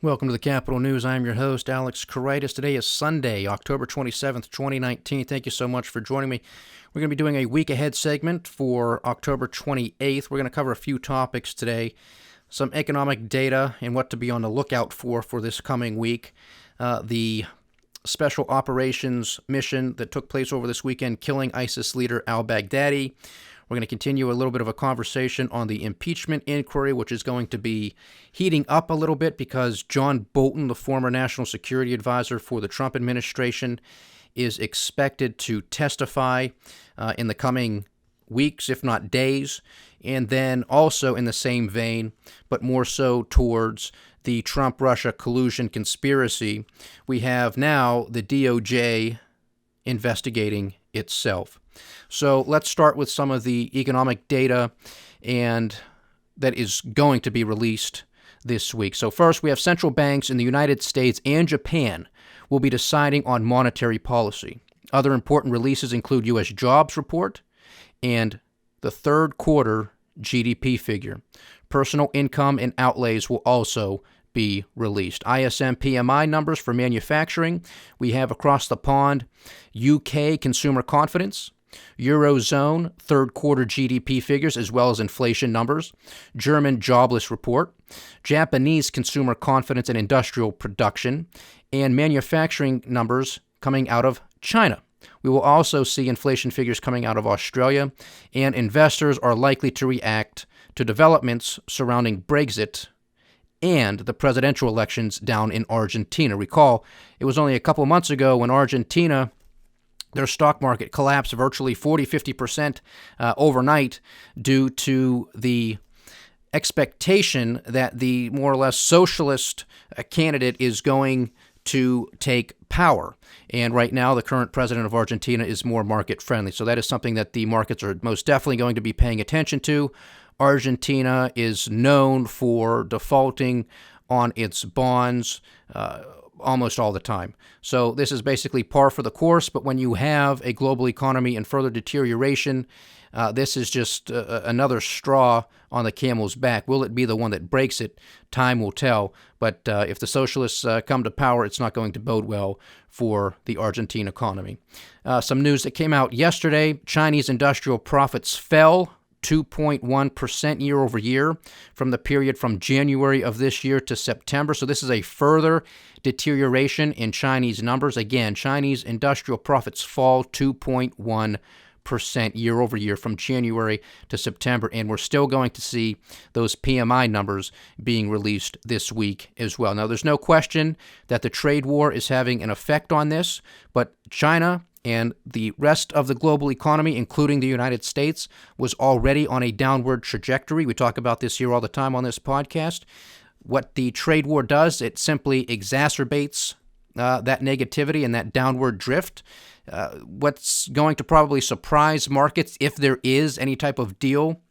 Welcome to the Kapital News. I'm your host, Alex Corritis. Today is Sunday, October 27th, 2019. Thank you so much for joining me. We're going to be doing a week ahead segment for October 28th. We're going to cover a few topics today, some economic data and what to be on the lookout for this coming week. The special operations mission that took place over this weekend, killing ISIS leader al-Baghdadi. We're going to continue a little bit of a conversation on the impeachment inquiry, which is going to be heating up a little bit because John Bolton, the former national security advisor for the Trump administration, is expected to testify in the coming weeks, if not days. And then also in the same vein, but more so towards the Trump-Russia collusion conspiracy, we have now the DOJ investigating itself. So let's start with some of the economic data and that is going to be released this week. So first, we have central banks in the United States and Japan will be deciding on monetary policy. Other important releases include U.S. jobs report and the third quarter GDP figure. Personal income and outlays will also be released. ISM PMI numbers for manufacturing. We have across the pond UK consumer confidence, Eurozone third quarter GDP figures as well as inflation numbers, German jobless report, Japanese consumer confidence and industrial production, and manufacturing numbers coming out of China. We will also see inflation figures coming out of Australia, and investors are likely to react to developments surrounding Brexit and the presidential elections down in Argentina. Recall, it was only a couple months ago when Argentina, their stock market collapsed virtually 40-50% overnight due to the expectation that the more or less socialist candidate is going to take power. And right now, the current president of Argentina is more market friendly. So that is something that the markets are most definitely going to be paying attention to. Argentina is known for defaulting on its bonds almost all the time. So this is basically par for the course, but when you have a global economy in further deterioration, this is just another straw on the camel's back. Will it be the one that breaks it? Time will tell. But if the socialists come to power, it's not going to bode well for the Argentine economy. Some news that came out yesterday, Chinese industrial profits fell 2.1% year over year from the period from January of this year to September. So this is a further deterioration in Chinese numbers. Again, Chinese industrial profits fall 2.1% year over year from January to September. And we're still going to see those PMI numbers being released this week as well. Now, there's no question that the trade war is having an effect on this, but China and the rest of the global economy, including the United States, was already on a downward trajectory. We talk about this here all the time on this podcast. What the trade war does, it simply exacerbates that negativity and that downward drift. What's going to probably surprise markets, if there is any type of deal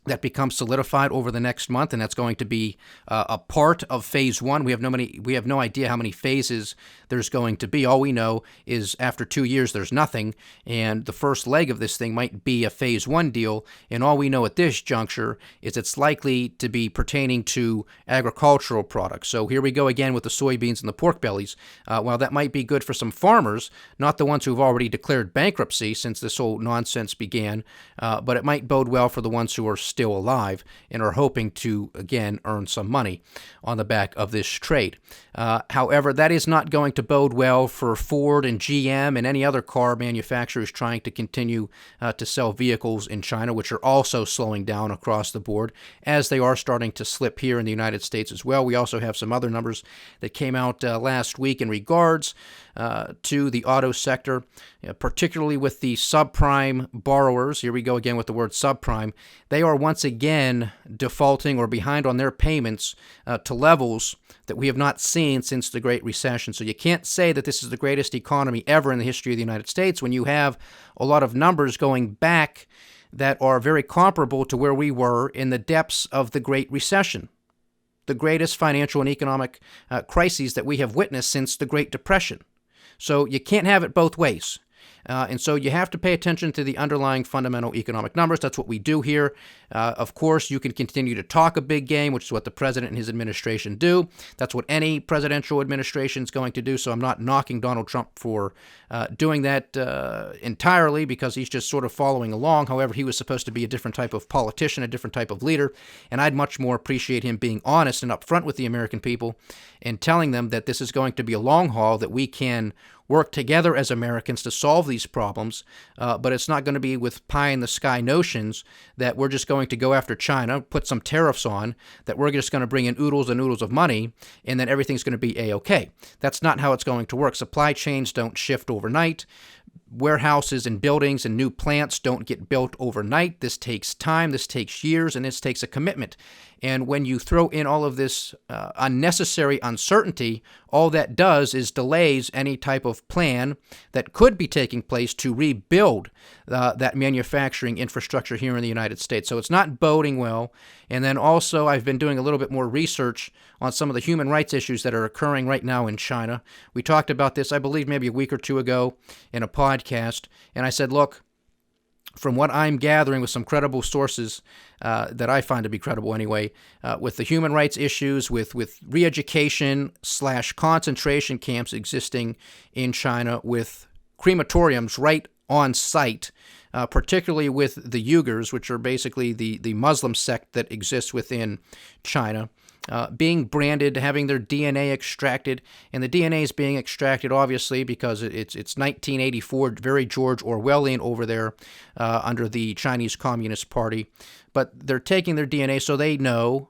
that becomes solidified over the next month, and that's going to be a part of phase one. We have no idea how many phases there's going to be. All we know is after 2 years, there's nothing, and the first leg of this thing might be a phase one deal, and all we know at this juncture is it's likely to be pertaining to agricultural products. So here we go again with the soybeans and the pork bellies. While that might be good for some farmers, not the ones who've already declared bankruptcy since this whole nonsense began, but it might bode well for the ones who are still alive and are hoping to, again, earn some money on the back of this trade. However, that is not going to bode well for Ford and GM and any other car manufacturers trying to continue to sell vehicles in China, which are also slowing down across the board, as they are starting to slip here in the United States as well. We also have some other numbers that came out last week in regards to the auto sector, particularly with the subprime borrowers. Here we go again with the word subprime. They are once again defaulting or behind on their payments to levels that we have not seen since the Great Recession. So you can't say that this is the greatest economy ever in the history of the United States when you have a lot of numbers going back that are very comparable to where we were in the depths of the Great Recession, the greatest financial and economic crises that we have witnessed since the Great Depression. So you can't have it both ways. And so you have to pay attention to the underlying fundamental economic numbers. That's what we do here. Of course, you can continue to talk a big game, which is what the president and his administration do. That's what any presidential administration is going to do. So I'm not knocking Donald Trump for doing that entirely, because he's just sort of following along. However, he was supposed to be a different type of politician, a different type of leader, and I'd much more appreciate him being honest and upfront with the American people and telling them that this is going to be a long haul, that we can work together as Americans to solve these problems, but it's not going to be with pie-in-the-sky notions that we're just going to go after China, put some tariffs on, that we're just going to bring in oodles and oodles of money, and then everything's going to be A-OK. That's not how it's going to work. Supply chains don't shift overnight. Warehouses and buildings and new plants don't get built overnight. This takes time, this takes years, and this takes a commitment. And when you throw in all of this unnecessary uncertainty, all that does is delays any type of plan that could be taking place to rebuild that manufacturing infrastructure here in the United States. So it's not boding well. And then also, I've been doing a little bit more research on some of the human rights issues that are occurring right now in China. We talked about this, I believe, maybe a week or two ago in a podcast, and I said, look, from what I'm gathering with some credible sources that I find to be credible anyway, with the human rights issues, with re-education / concentration camps existing in China, with crematoriums right on site, particularly with the Uyghurs, which are basically the Muslim sect that exists within China, being branded, having their DNA extracted, and the DNA is being extracted obviously because it's 1984, very George Orwellian over there under the Chinese Communist Party, but they're taking their DNA so they know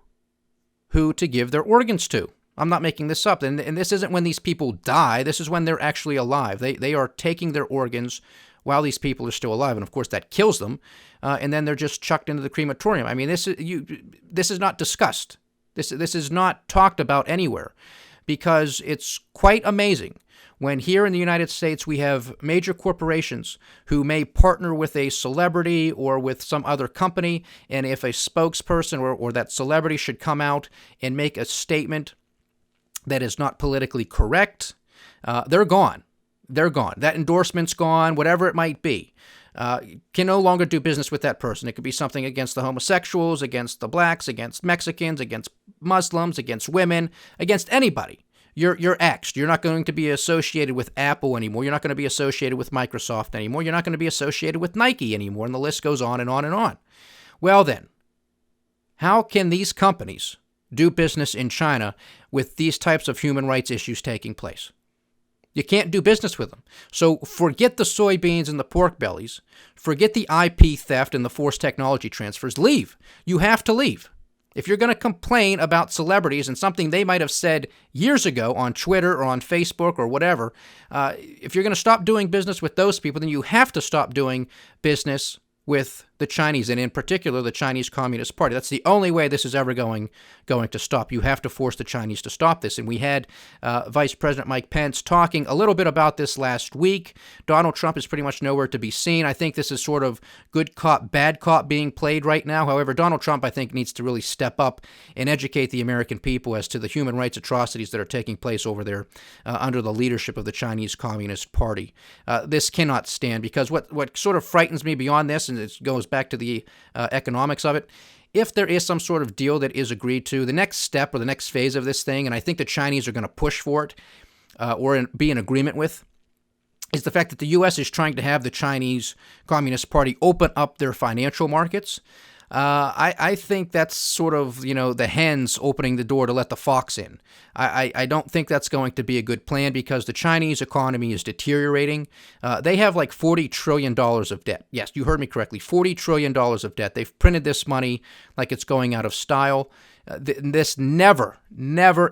who to give their organs to. I'm not making this up, and this isn't when these people die, this is when they're actually alive. They are taking their organs while these people are still alive, and of course that kills them, and then they're just chucked into the crematorium. I mean, this is not discussed. This is not talked about anywhere, because it's quite amazing when here in the United States we have major corporations who may partner with a celebrity or with some other company, and if a spokesperson or that celebrity should come out and make a statement that is not politically correct, they're gone. They're gone. That endorsement's gone, whatever it might be. Can no longer do business with that person. It could be something against the homosexuals, against the blacks, against Mexicans, against Muslims, against women, against anybody. You're axed. You're not going to be associated with Apple anymore. You're not going to be associated with Microsoft anymore. You're not going to be associated with Nike anymore, and the list goes on and on and on. Well then, how can these companies do business in China with these types of human rights issues taking place? You can't do business with them. So forget the soybeans and the pork bellies. Forget the IP theft and the forced technology transfers. Leave. You have to leave. If you're going to complain about celebrities and something they might have said years ago on Twitter or on Facebook or whatever, if you're going to stop doing business with those people, then you have to stop doing business with the Chinese, and in particular the Chinese Communist Party. That's the only way this is ever going to stop. You have to force the Chinese to stop this. And we had Vice President Mike Pence talking a little bit about this last week. Donald Trump is pretty much nowhere to be seen. I think this is sort of good cop, bad cop being played right now. However, Donald Trump, I think, needs to really step up and educate the American people as to the human rights atrocities that are taking place over there under the leadership of the Chinese Communist Party. This cannot stand, because what sort of frightens me beyond this, and it goes back to the economics of it, if there is some sort of deal that is agreed to, the next step or the next phase of this thing, and I think the Chinese are going to push for it or be in agreement with, is the fact that the U.S. is trying to have the Chinese Communist Party open up their financial markets. I think that's sort of, the hens opening the door to let the fox in. I don't think that's going to be a good plan, because the Chinese economy is deteriorating. They have like $40 trillion of debt. Yes, you heard me correctly, $40 trillion of debt. They've printed this money like it's going out of style. This never,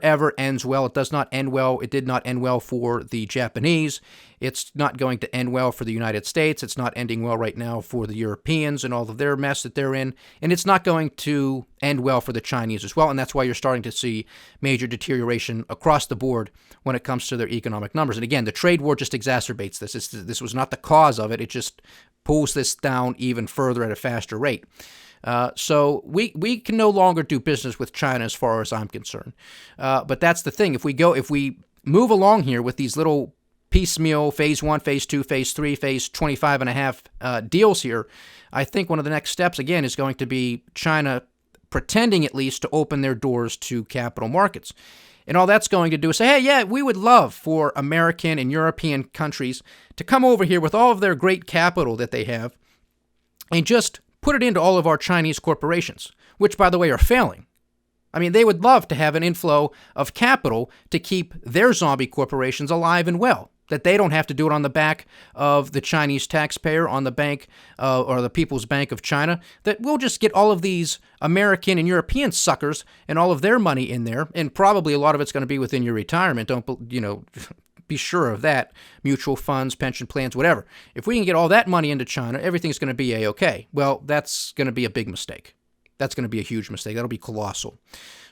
ever ends well. It does not end well. It did not end well for the Japanese. It's not going to end well for the United States. It's not ending well right now for the Europeans and all of their mess that they're in. And it's not going to end well for the Chinese as well. And that's why you're starting to see major deterioration across the board when it comes to their economic numbers. And again, the trade war just exacerbates this. This was not the cause of it. It just pulls this down even further at a faster rate. So we can no longer do business with China as far as I'm concerned. But that's the thing. If we move along here with these little piecemeal phase 1, phase 2, phase 3, phase 25 and a half deals here. I think one of the next steps, again, is going to be China pretending at least to open their doors to capital markets. And all that's going to do is say, hey, yeah, we would love for American and European countries to come over here with all of their great capital that they have and just put it into all of our Chinese corporations, which, by the way, are failing. I mean, they would love to have an inflow of capital to keep their zombie corporations alive and well, that they don't have to do it on the back of the Chinese taxpayer, on the bank or the People's Bank of China, that we'll just get all of these American and European suckers and all of their money in there, and probably a lot of it's going to be within your retirement. Be sure of that. Mutual funds, pension plans, whatever. If we can get all that money into China, everything's going to be A-okay. Well, that's going to be a big mistake. That's going to be a huge mistake. That'll be colossal.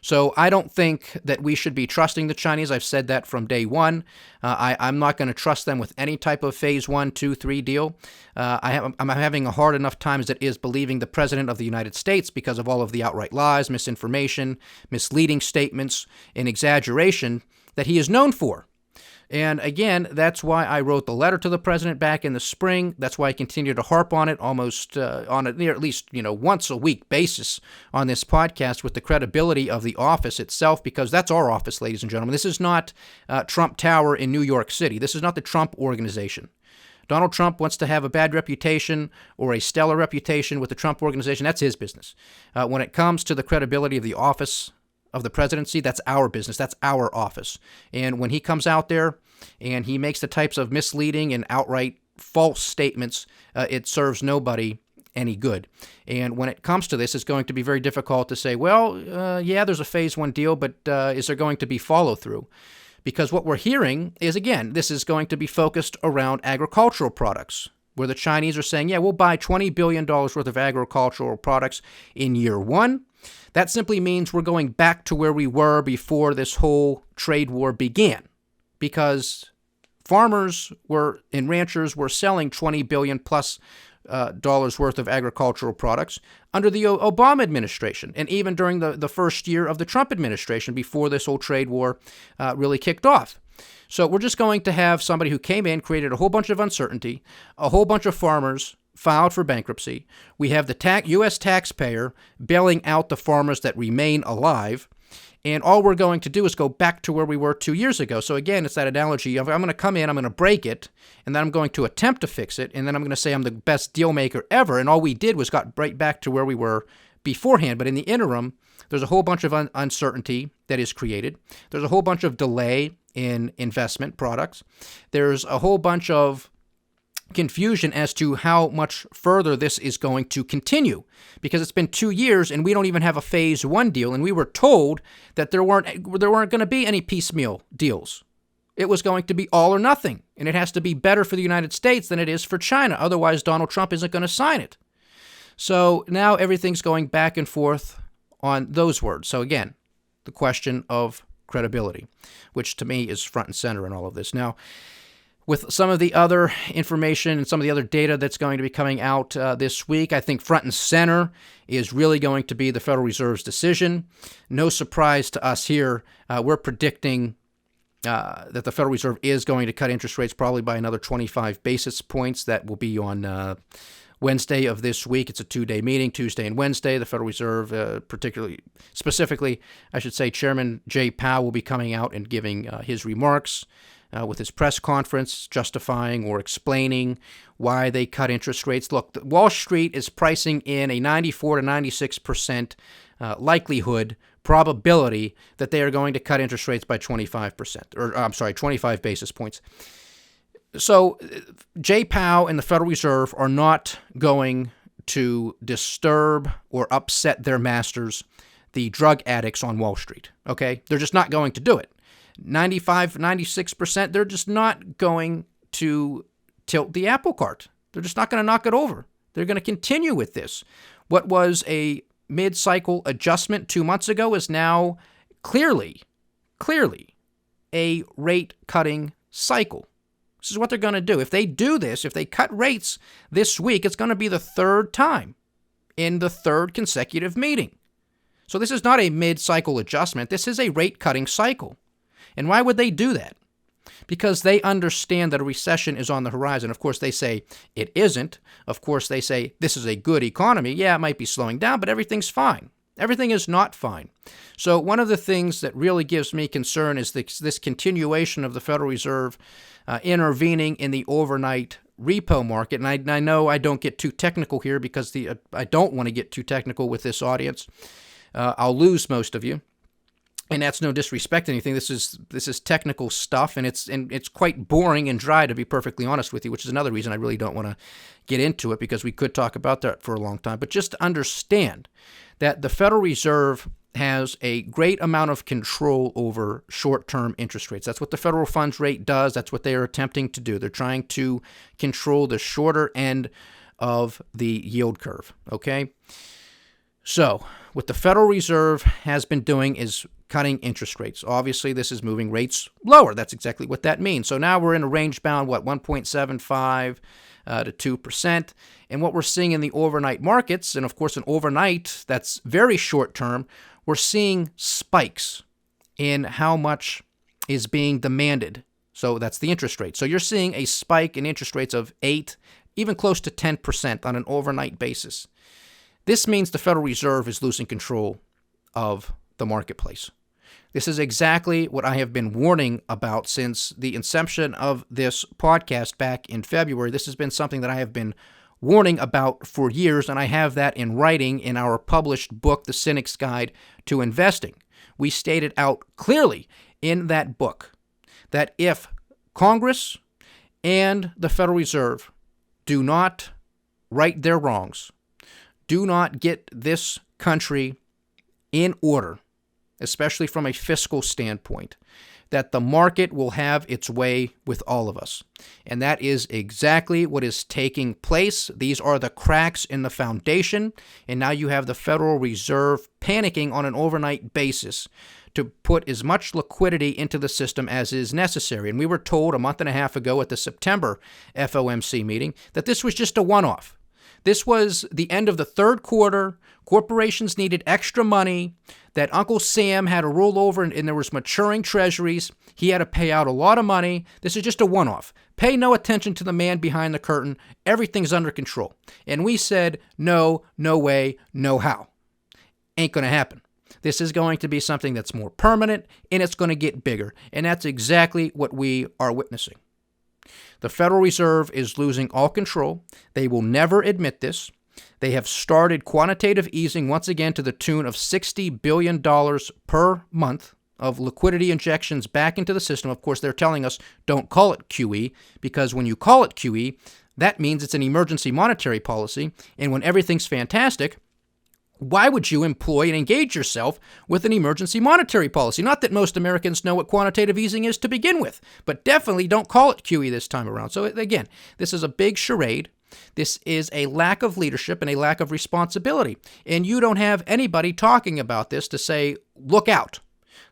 So I don't think that we should be trusting the Chinese. I've said that from day one. I'm not going to trust them with any type of phase 1, 2, 3 deal. I'm having a hard enough time as it is believing the President of the United States because of all of the outright lies, misinformation, misleading statements, and exaggeration that he is known for. And again, that's why I wrote the letter to the president back in the spring. That's why I continue to harp on it almost on a near at least once a week basis on this podcast with the credibility of the office itself, because that's our office, ladies and gentlemen. This is not Trump Tower in New York City. This is not the Trump organization. Donald Trump wants to have a bad reputation or a stellar reputation with the Trump organization. That's his business. When it comes to the credibility of the office of the presidency, that's our business. That's our office. And when he comes out there and he makes the types of misleading and outright false statements, it serves nobody any good. And when it comes to this, it's going to be very difficult to say, well, yeah, there's a phase 1 deal, but is there going to be follow through? Because what we're hearing is, again, this is going to be focused around agricultural products, where the Chinese are saying, yeah, we'll buy $20 billion worth of agricultural products in year 1. That simply means we're going back to where we were before this whole trade war began, because farmers and ranchers were selling $20 billion plus dollars worth of agricultural products under the Obama administration, and even during the first year of the Trump administration before this whole trade war really kicked off. So we're just going to have somebody who came in, created a whole bunch of uncertainty, a whole bunch of farmers filed for bankruptcy. We have the U.S. taxpayer bailing out the farmers that remain alive. And all we're going to do is go back to where we were 2 years ago. So again, it's that analogy of I'm going to come in, I'm going to break it, and then I'm going to attempt to fix it, and then I'm going to say I'm the best deal maker ever. And all we did was got right back to where we were beforehand. But in the interim, there's a whole bunch of uncertainty that is created. There's a whole bunch of delay in investment products. There's a whole bunch of confusion as to how much further this is going to continue, because it's been 2 years and we don't even have a phase 1 deal, and we were told that there weren't going to be any piecemeal deals. It was going to be all or nothing, and it has to be better for the United States than it is for China. Otherwise, Donald Trump isn't going to sign it. So now everything's going back and forth on those words. So again, the question of credibility, which to me is front and center in all of this. Now, with some of the other information and some of the other data that's going to be coming out this week, I think front and center is really going to be the Federal Reserve's decision. No surprise to us here. We're predicting that the Federal Reserve is going to cut interest rates probably by another 25 basis points. That will be on Wednesday of this week. It's a 2-day meeting, Tuesday and Wednesday. The Federal Reserve, specifically, I should say, Chairman Jay Powell will be coming out and giving his remarks with his press conference, justifying or explaining why they cut interest rates. Look, Wall Street is pricing in a 94 to 96% likelihood, probability that they are going to cut interest rates by 25 basis points. So Jay Powell and the Federal Reserve are not going to disturb or upset their masters, the drug addicts on Wall Street, okay? They're just not going to do it. 95, 96%, they're just not going to tilt the apple cart. They're just not going to knock it over. They're going to continue with this. What was a mid-cycle adjustment 2 months ago is now clearly a rate-cutting cycle. This is what they're going to do. If they do this, if they cut rates this week, it's going to be the third time in the third consecutive meeting. So this is not a mid-cycle adjustment. This is a rate-cutting cycle. And why would they do that? because they understand that a recession is on the horizon. Of course, they say it isn't. Of course, they say this is a good economy. Yeah, it might be slowing down, but everything's fine. Everything is not fine. So one of the things that really gives me concern is this continuation of the Federal Reserve intervening in the overnight repo market. And I know I don't get too technical here because I don't want to get too technical with this audience. I'll lose most of you. And that's no disrespect to anything. This is technical stuff, and it's quite boring and dry, to be perfectly honest with you, which is another reason I really don't want to get into it, because we could talk about that for a long time. But just understand that the Federal Reserve has a great amount of control over short-term interest rates. That's what the federal funds rate does. That's what they are attempting to do. They're trying to control the shorter end of the yield curve, okay? So what the Federal Reserve has been doing is cutting interest rates. Obviously, this is moving rates lower. That's exactly what that means. So now we're in a range-bound, 1.75 to 2%. And what we're seeing in the overnight markets, and of course an overnight that's very short-term, we're seeing spikes in how much is being demanded. So that's the interest rate. So you're seeing a spike in interest rates of 8, even close to 10% on an overnight basis. This means the Federal Reserve is losing control of the marketplace. This is exactly what I have been warning about since the inception of this podcast back in February. This has been something that I have been warning about for years, and I have that in writing in our published book, The Cynic's Guide to Investing. We stated out clearly in that book that if Congress and the Federal Reserve do not right their wrongs, do not get this country in order, especially from a fiscal standpoint, that the market will have its way with all of us. And that is exactly what is taking place. These are the cracks in the foundation, and now you have the Federal Reserve panicking on an overnight basis to put as much liquidity into the system as is necessary. And we were told a month and a half ago at the September FOMC meeting that this was just a one-off. This was the end of the third quarter. Corporations needed extra money, that Uncle Sam had a rollover and there was maturing treasuries. He had to pay out a lot of money. This is just a one-off. Pay no attention to the man behind the curtain. Everything's under control. And we said, no, no way, no how. Ain't going to happen. This is going to be something that's more permanent, and it's going to get bigger. And that's exactly what we are witnessing. The Federal Reserve is losing all control. They will never admit this. They have started quantitative easing once again to the tune of $60 billion per month of liquidity injections back into the system. Of course, they're telling us don't call it QE, because when you call it QE, that means it's an emergency monetary policy. And when everything's fantastic, why would you employ and engage yourself with an emergency monetary policy? Not that most Americans know what quantitative easing is to begin with, but definitely don't call it QE this time around. So again, this is a big charade. This is a lack of leadership and a lack of responsibility. And you don't have anybody talking about this to say, look out.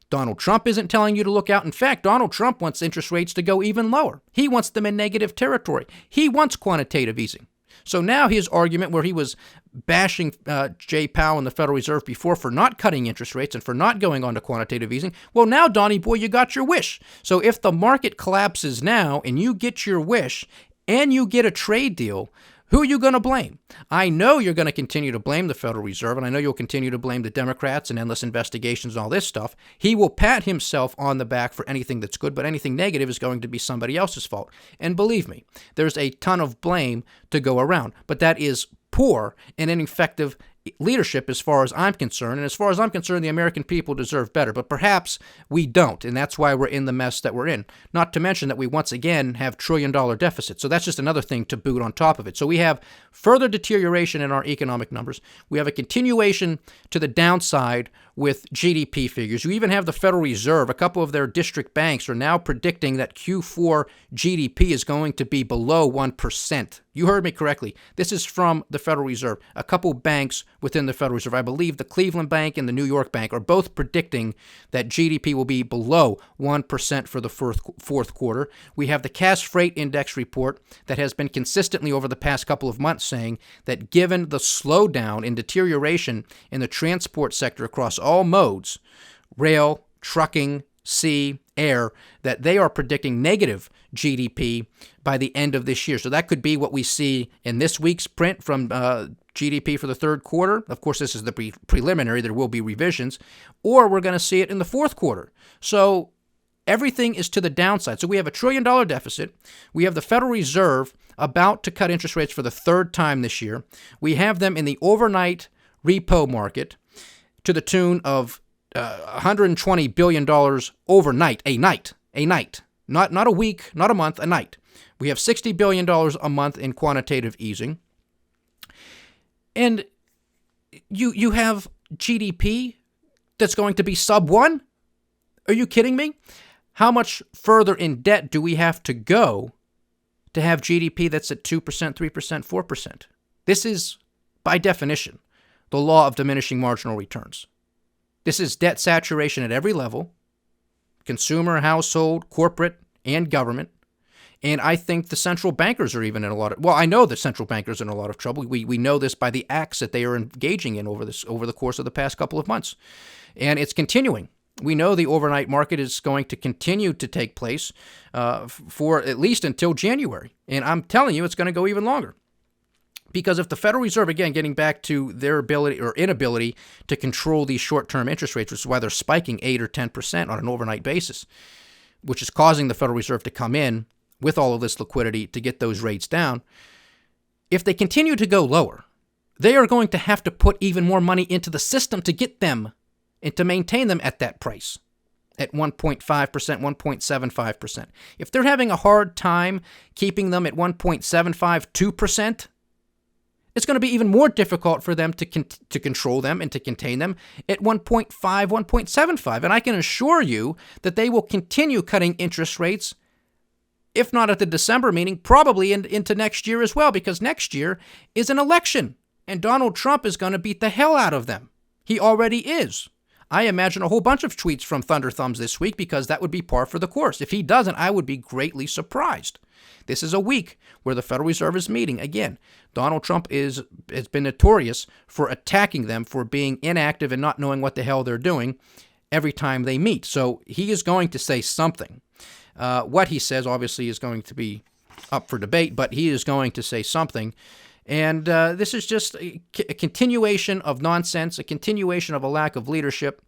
Donald Trump isn't telling you to look out. In fact, Donald Trump wants interest rates to go even lower. He wants them in negative territory. He wants quantitative easing. So now his argument, where he was bashing Jay Powell and the Federal Reserve before for not cutting interest rates and for not going on to quantitative easing, well, now, Donnie boy, you got your wish. So if the market collapses now and you get your wish and you get a trade deal, who are you going to blame? I know you're going to continue to blame the Federal Reserve, and I know you'll continue to blame the Democrats and endless investigations and all this stuff. He will pat himself on the back for anything that's good, but anything negative is going to be somebody else's fault. And believe me, there's a ton of blame to go around, but that is poor and ineffective leadership as far as I'm concerned. And as far as I'm concerned, the American people deserve better. But perhaps we don't, and that's why we're in the mess that we're in. Not to mention that we once again have trillion-dollar deficits. So that's just another thing to boot on top of it. So we have further deterioration in our economic numbers. We have a continuation to the downside with GDP figures. You even have the Federal Reserve. A couple of their district banks are now predicting that Q4 GDP is going to be below 1%. You heard me correctly. This is from the Federal Reserve. A couple banks within the Federal Reserve, I believe the Cleveland Bank and the New York Bank, are both predicting that GDP will be below 1% for the fourth quarter. We have the Cass Freight Index report that has been consistently over the past couple of months saying that given the slowdown in deterioration in the transport sector across all modes, rail, trucking, sea, air, that they are predicting negative GDP by the end of this year. So that could be what we see in this week's print from GDP for the third quarter. Of course, this is the preliminary. There will be revisions. Or we're going to see it in the fourth quarter. So everything is to the downside. So we have $1 trillion deficit. We have the Federal Reserve about to cut interest rates for the third time this year. We have them in the overnight repo market to the tune of $120 billion overnight, a night, not a week, not a month, a night. We have $60 billion a month in quantitative easing. And you have GDP that's going to be sub 1? Are you kidding me? How much further in debt do we have to go to have GDP that's at 2%, 3%, 4%? This is, by definition, the law of diminishing marginal returns. This is debt saturation at every level, consumer, household, corporate, and government. And I think the central bankers are even in a lot of, well, I know the central bankers are in a lot of trouble. We know this by the acts that they are engaging in over the course of the past couple of months. And it's continuing. We know the overnight market is going to continue to take place for at least until January. And I'm telling you, it's going to go even longer. Because if the Federal Reserve, again, getting back to their ability or inability to control these short-term interest rates, which is why they're spiking 8 or 10% on an overnight basis, which is causing the Federal Reserve to come in with all of this liquidity to get those rates down. If they continue to go lower, they are going to have to put even more money into the system to get them and to maintain them at that price, at 1.5%, 1.75%. If they're having a hard time keeping them at 1.75, 2%, it's going to be even more difficult for them to control them and to contain them at 1.5, 1.75. And I can assure you that they will continue cutting interest rates, if not at the December meeting, probably into next year as well, because next year is an election, and Donald Trump is going to beat the hell out of them. He already is. I imagine a whole bunch of tweets from Thunder Thumbs this week, because that would be par for the course. If he doesn't, I would be greatly surprised. This is a week where the Federal Reserve is meeting. Again, Donald Trump has been notorious for attacking them for being inactive and not knowing what the hell they're doing every time they meet. So he is going to say something. What he says, obviously, is going to be up for debate, but he is going to say something. And this is just a continuation of nonsense, a continuation of a lack of leadership,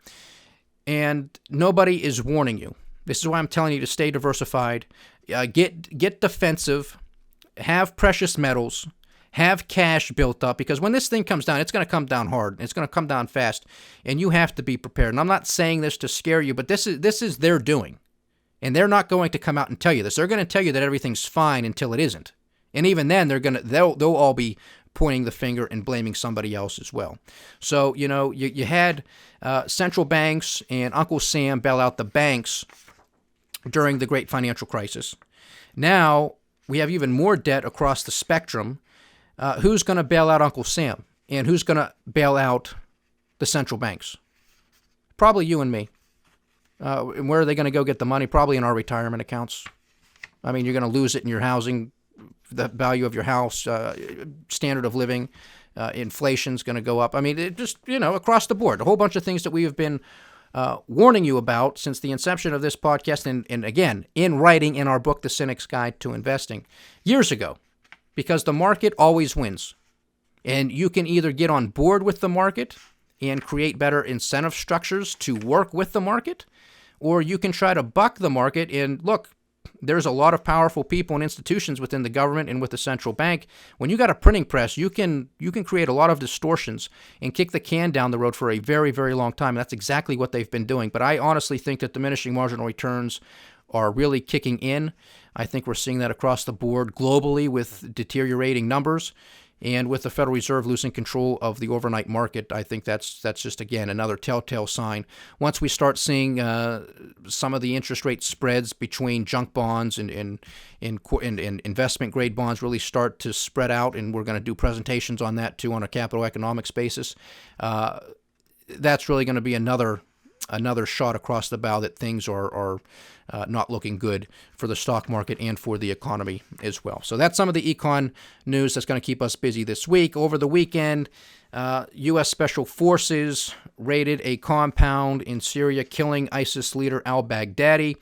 and nobody is warning you. This is why I'm telling you to stay diversified, get defensive, have precious metals, have cash built up, because when this thing comes down, it's going to come down hard. It's going to come down fast, and you have to be prepared. And I'm not saying this to scare you, but this is their doing, and they're not going to come out and tell you this. They're going to tell you that everything's fine until it isn't. And even then, they'll all be pointing the finger and blaming somebody else as well. So, you had central banks and Uncle Sam bail out the banks during the great financial crisis. Now, we have even more debt across the spectrum. Who's going to bail out Uncle Sam? And who's going to bail out the central banks? Probably you and me. And where are they going to go get the money? Probably in our retirement accounts. I mean, you're going to lose it in your housing, the value of your house, standard of living, inflation's going to go up. I mean, it just, across the board, a whole bunch of things that we have been warning you about since the inception of this podcast, and again, in writing in our book, The Cynic's Guide to Investing, years ago, because the market always wins. And you can either get on board with the market and create better incentive structures to work with the market, or you can try to buck the market. And look, there's a lot of powerful people and institutions within the government and with the central bank. When you got a printing press, you can create a lot of distortions and kick the can down the road for a very, very long time. And that's exactly what they've been doing. But I honestly think that diminishing marginal returns are really kicking in. I think we're seeing that across the board globally with deteriorating numbers. And with the Federal Reserve losing control of the overnight market, I think that's just, again, another telltale sign. Once we start seeing some of the interest rate spreads between junk bonds and investment-grade bonds really start to spread out, and we're going to do presentations on that, too, on a capital economics basis, that's really going to be another another shot across the bow that things are not looking good for the stock market and for the economy as well. So that's some of the econ news that's going to keep us busy this week. Over the weekend, U.S. Special Forces raided a compound in Syria, killing ISIS leader al-Baghdadi.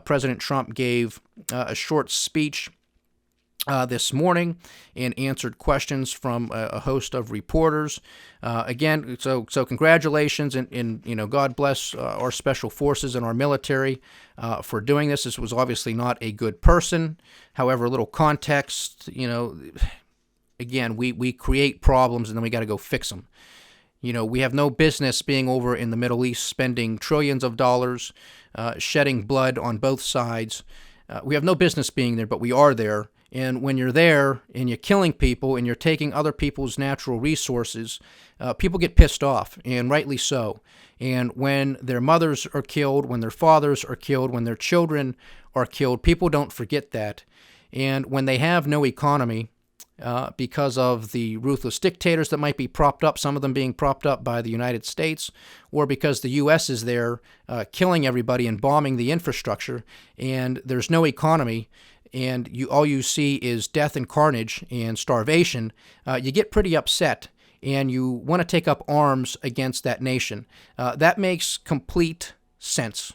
President Trump gave a short speech this morning and answered questions from a host of reporters. Again, so congratulations, and God bless our special forces and our military for doing this. This was obviously not a good person. However, a little context, again, we create problems and then we got to go fix them. We have no business being over in the Middle East, spending trillions of dollars, shedding blood on both sides. We have no business being there, but we are there. And when you're there and you're killing people and you're taking other people's natural resources, people get pissed off, and rightly so. And when their mothers are killed, when their fathers are killed, when their children are killed, people don't forget that. And when they have no economy, because of the ruthless dictators that might be propped up, some of them being propped up by the United States, or because the U.S. is there killing everybody and bombing the infrastructure, and there's no economy, and all you see is death and carnage and starvation, you get pretty upset, and you want to take up arms against that nation. That makes complete sense.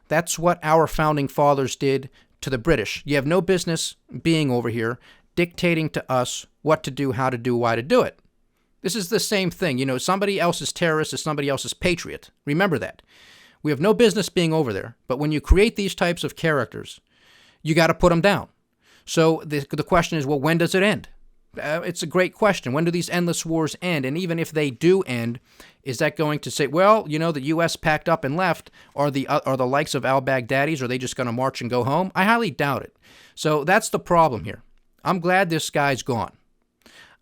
That's what our founding fathers did to the British. You have no business being over here dictating to us what to do, how to do, why to do it. This is the same thing. Somebody else's terrorist is somebody else's patriot. Remember that. We have no business being over there. But when you create these types of characters, you got to put them down. So the question is, well, when does it end? It's a great question. When do these endless wars end? And even if they do end, is that going to say, well, the U.S. packed up and left? Are the likes of al-Baghdadi's, are they just going to march and go home? I highly doubt it. So that's the problem here. I'm glad this guy's gone.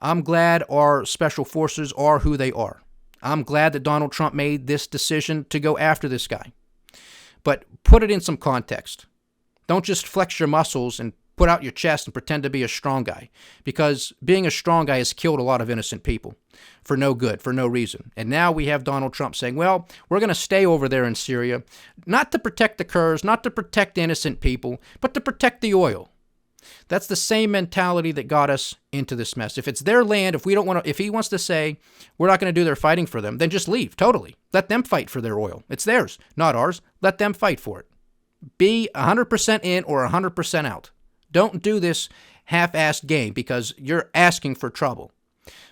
I'm glad our special forces are who they are. I'm glad that Donald Trump made this decision to go after this guy. But put it in some context. Don't just flex your muscles and put out your chest and pretend to be a strong guy, because being a strong guy has killed a lot of innocent people for no good, for no reason. And now we have Donald Trump saying, well, we're going to stay over there in Syria, not to protect the Kurds, not to protect innocent people, but to protect the oil. That's the same mentality that got us into this mess. If it's their land, if he wants to say we're not going to do their fighting for them, then just leave totally. Let them fight for their oil. It's theirs, not ours. Let them fight for it. Be 100% in or 100% out. Don't do this half-assed game, because you're asking for trouble.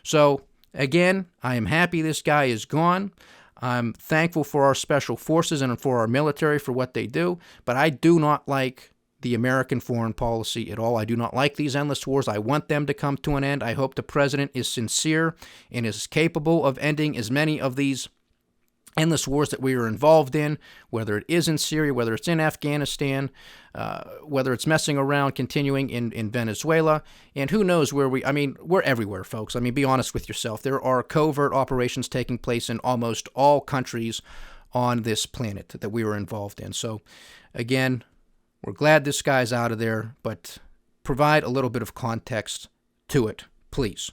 So, again, I am happy this guy is gone. I'm thankful for our special forces and for our military for what they do, but I do not like the American foreign policy at all. I do not like these endless wars. I want them to come to an end. I hope the president is sincere and is capable of ending as many of these endless wars that we are involved in, whether it is in Syria, whether it's in Afghanistan, whether it's messing around, continuing in Venezuela, and who knows where we're everywhere, folks. Be honest with yourself. There are covert operations taking place in almost all countries on this planet that we were involved in. So, again, we're glad this guy's out of there, but provide a little bit of context to it, please.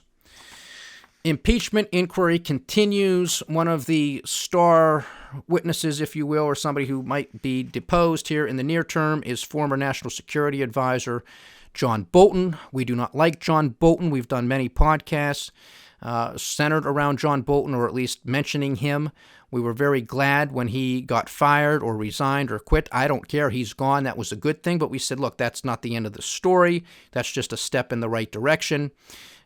Impeachment inquiry continues. One of the star witnesses, if you will, or somebody who might be deposed here in the near term, is former National Security Advisor John Bolton. We do not like John Bolton. We've done many podcasts centered around John Bolton, or at least mentioning him. We were very glad when he got fired or resigned or quit. I don't care. He's gone. That was a good thing. But we said, look, that's not the end of the story. That's just a step in the right direction.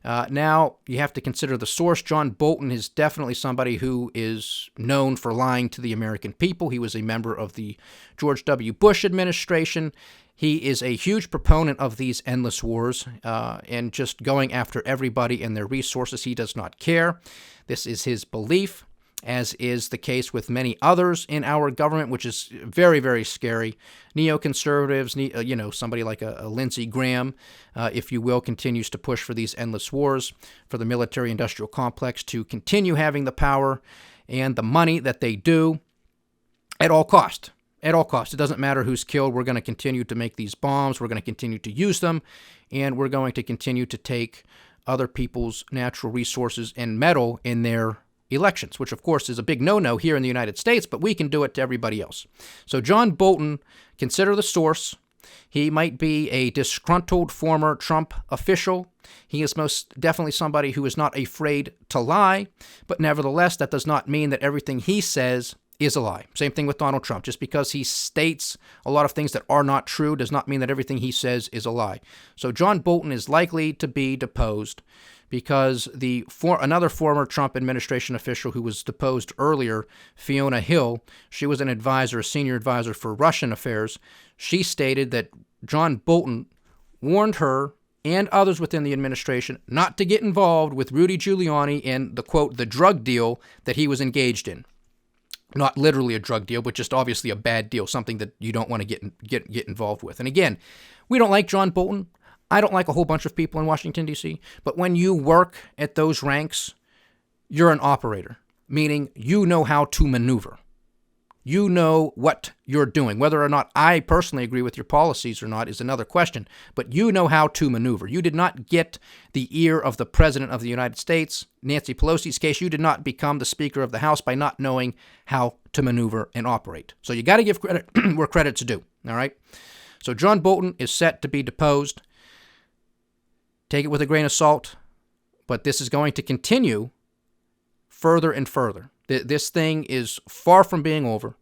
Now, you have to consider the source. John Bolton is definitely somebody who is known for lying to the American people. He was a member of the George W. Bush administration. He is a huge proponent of these endless wars and just going after everybody and their resources. He does not care. This is his belief, as is the case with many others in our government, which is very, very scary. Neoconservatives, somebody like a Lindsey Graham, if you will, continues to push for these endless wars, for the military-industrial complex to continue having the power and the money that they do at all cost. At all costs. It doesn't matter who's killed. We're going to continue to make these bombs. We're going to continue to use them, and we're going to continue to take other people's natural resources and meddle in their elections, which of course is a big no-no here in the United States, but we can do it to everybody else. So John Bolton, consider the source. He might be a disgruntled former Trump official. He is most definitely somebody who is not afraid to lie, but nevertheless, that does not mean that everything he says is a lie. Same thing with Donald Trump. Just because he states a lot of things that are not true does not mean that everything he says is a lie. So John Bolton is likely to be deposed because another former Trump administration official who was deposed earlier, Fiona Hill, she was a senior advisor for Russian affairs. She stated that John Bolton warned her and others within the administration not to get involved with Rudy Giuliani and the, quote, the drug deal that he was engaged in. Not literally a drug deal, but just obviously a bad deal, something that you don't want to get involved with. And again, we don't like John Bolton. I don't like a whole bunch of people in Washington, D.C., but when you work at those ranks, you're an operator, meaning you know how to maneuver. You know what you're doing. Whether or not I personally agree with your policies or not is another question, but you know how to maneuver. You did not get the ear of the President of the United States. Nancy Pelosi's case, you did not become the Speaker of the House by not knowing how to maneuver and operate. So you got to give credit where credit's due, all right? So John Bolton is set to be deposed. Take it with a grain of salt, but this is going to continue further and further. This thing is far from being over.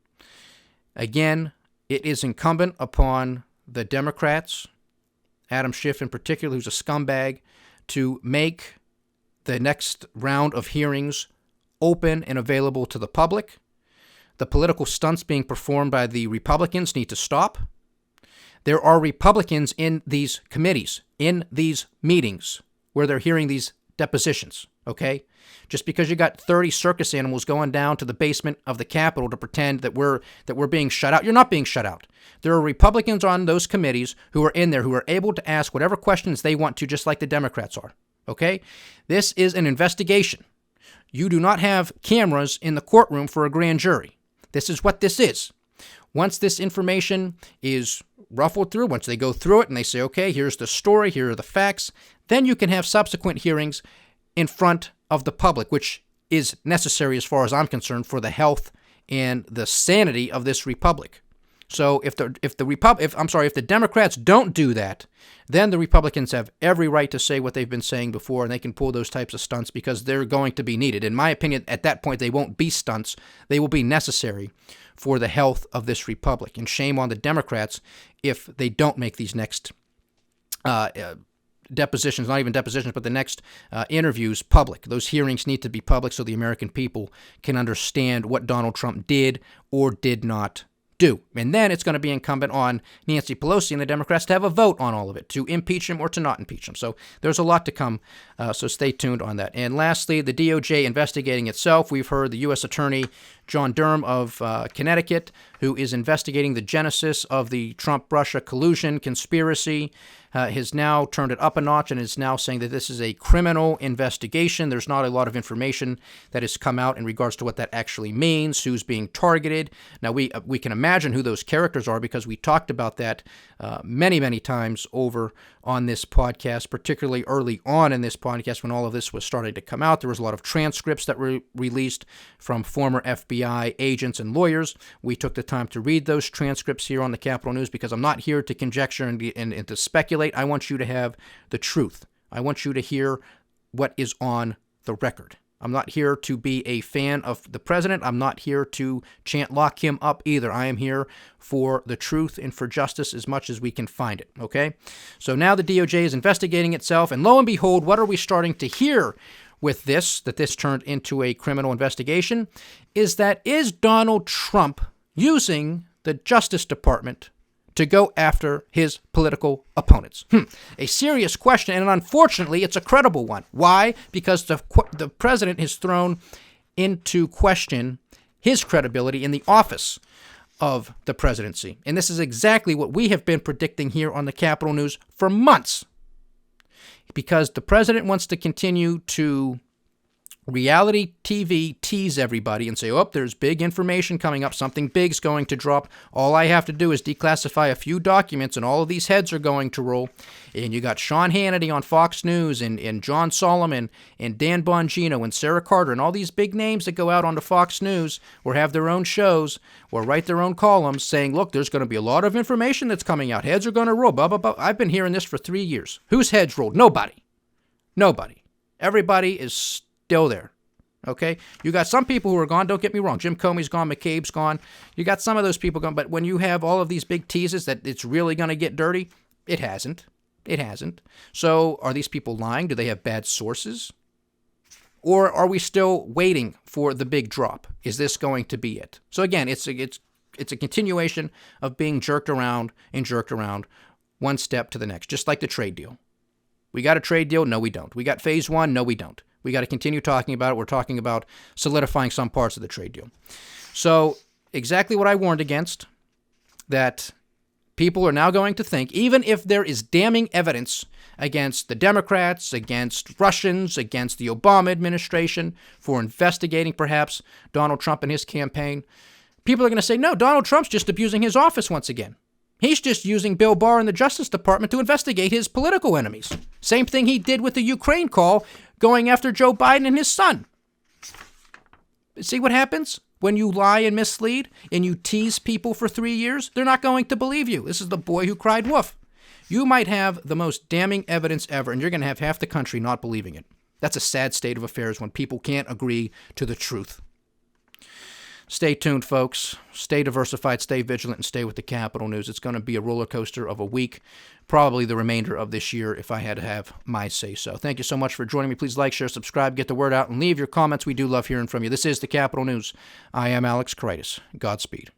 Again, it is incumbent upon the Democrats, Adam Schiff in particular, who's a scumbag, to make the next round of hearings open and available to the public. The political stunts being performed by the Republicans need to stop. There are Republicans in these committees, in these meetings, where they're hearing these depositions, okay? Just because you got 30 circus animals going down to the basement of the Capitol to pretend that we're being shut out, you're not being shut out. There are Republicans on those committees who are in there who are able to ask whatever questions they want to, just like the Democrats are, okay? This is an investigation. You do not have cameras in the courtroom for a grand jury. This is what this is. Once this information is ruffled through, once they go through it and they say, okay, here's the story, here are the facts, then you can have subsequent hearings in front of the public, which is necessary as far as I'm concerned for the health and the sanity of this republic. So if the Democrats don't do that, then the Republicans have every right to say what they've been saying before, and they can pull those types of stunts because they're going to be needed. In my opinion, at that point, they won't be stunts. They will be necessary for the health of this republic. And shame on the Democrats if they don't make these next depositions, not even depositions, but the next interviews public. Those hearings need to be public so the American people can understand what Donald Trump did or did not do. And then it's going to be incumbent on Nancy Pelosi and the Democrats to have a vote on all of it, to impeach him or to not impeach him. So there's a lot to come, so stay tuned on that. And lastly, the DOJ investigating itself. We've heard the U.S. Attorney John Durham of Connecticut, who is investigating the genesis of the Trump-Russia collusion conspiracy, has now turned it up a notch and is now saying that this is a criminal investigation. There's not a lot of information that has come out in regards to what that actually means, who's being targeted. Now, we can imagine who those characters are because we talked about that many, many times over on this podcast, particularly early on in this podcast when all of this was starting to come out. There was a lot of transcripts that were released from former FBI agents and lawyers. We took the time to read those transcripts here on the Capital News because I'm not here to conjecture and to speculate. I want you to have the truth. I want you to hear what is on the record. I'm not here to be a fan of the president. I'm not here to chant lock him up either. I am here for the truth and for justice as much as we can find it, okay? So now the DOJ is investigating itself, and lo and behold, what are we starting to hear with this, that this turned into a criminal investigation, is Donald Trump using the Justice Department to go after his political opponents? A serious question, and unfortunately, it's a credible one. Why? Because the president has thrown into question his credibility in the office of the presidency. And this is exactly what we have been predicting here on the Capital News for months. Because the president wants to continue to reality TV tease everybody and say, oh, there's big information coming up. Something big's going to drop. All I have to do is declassify a few documents and all of these heads are going to roll. And you got Sean Hannity on Fox News and John Solomon and Dan Bongino and Sarah Carter and all these big names that go out onto Fox News or have their own shows or write their own columns saying, look, there's going to be a lot of information that's coming out. Heads are going to roll. Blah, blah, blah. I've been hearing this for 3 years. Whose heads rolled? Nobody. Nobody. Everybody is still there. Okay? You got some people who are gone. Don't get me wrong. Jim Comey's gone. McCabe's gone. You got some of those people gone. But when you have all of these big teases that it's really going to get dirty, it hasn't. It hasn't. So are these people lying? Do they have bad sources? Or are we still waiting for the big drop? Is this going to be it? So again, it's a continuation of being jerked around and jerked around one step to the next, just like the trade deal. We got a trade deal? No, we don't. We got phase one? No, we don't. We got to continue talking about it. We're talking about solidifying some parts of the trade deal. So exactly what I warned against, that people are now going to think, even if there is damning evidence against the Democrats, against Russians, against the Obama administration for investigating perhaps Donald Trump and his campaign, people are going to say, no, Donald Trump's just abusing his office once again. He's just using Bill Barr and the Justice Department to investigate his political enemies. Same thing he did with the Ukraine call, going after Joe Biden and his son. See what happens when you lie and mislead and you tease people for 3 years? They're not going to believe you. This is the boy who cried wolf. You might have the most damning evidence ever, and you're going to have half the country not believing it. That's a sad state of affairs when people can't agree to the truth. Stay tuned, folks. Stay diversified, stay vigilant, and stay with the Kapital News. It's going to be a roller coaster of a week, probably the remainder of this year if I had to have my say-so. Thank you so much for joining me. Please like, share, subscribe, get the word out, and leave your comments. We do love hearing from you. This is the Kapital News. I am Alex Kreitis. Godspeed.